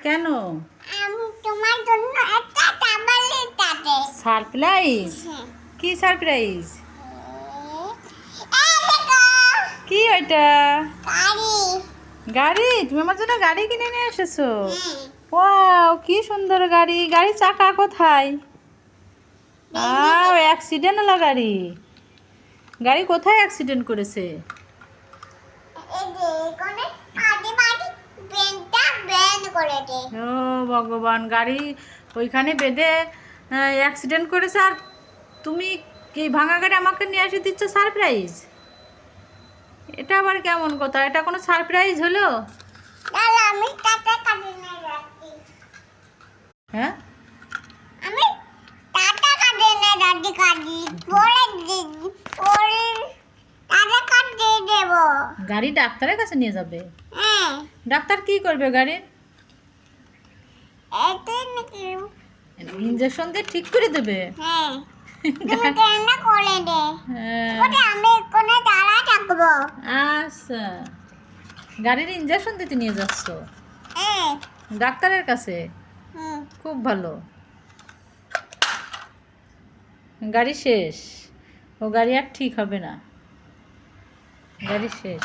কেন? আমি তোমার জন্য একটা টাওয়াল নিতে হবে। সারপ্রাইজ? হ্যাঁ। কি সারপ্রাইজ? এই দেখো কি ওইটা? গাড়ি। গাড়ি? তুমি আমার জন্য গাড়ি কিনে নিয়ে এসেছো? হ্যাঁ। ওয়াও, কি সুন্দর গাড়ি! গাড়ির চাকা কোথায়? অ্যাক্সিডেন্ট হলো গাড়ি। গাড়ি কোথায় অ্যাক্সিডেন্ট করেছে? এই যে কোনে আদি বাড়ি বেনটা বেন করে দে। ও ভগবান, গাড়ি ওইখানে বেঁধে অ্যাক্সিডেন্ট করেছে, আর তুমি কি ভাঙা গাড়ি আমাকে নিয়ে এসে দিচ্ছ সারপ্রাইজ? এটা আবার কেমন কথা? এটা কোনো সারপ্রাইজ হলো? তাহলে আমি টাটা কাটে না রাখি। হ্যাঁ, আমি টাটা কাটে না রাখি গাড়ি পরে পরে টাটা কাটে দেব। গাড়ি ডাক্তারের কাছে নিয়ে যাবে? হ্যাঁ। ডাক্তার কি করবে গাড়ির? এতে নাকি? ইঞ্জেকশন দিয়ে ঠিক করে দেবে? হ্যাঁ। তুমি কেন করে দে? হ্যাঁ। ওটা আমি কোনে দাঁড়া থাকবো। আচ্ছা, গাড়ির ইঞ্জেকশন দিতে নিয়ে যাচ্ছ হ্যাঁ। ডাক্তারের কাছে? হুম। খুব ভালো। গাড়ি শেষ, ও গাড়ি আর ঠিক হবে না, গাড়ি শেষ।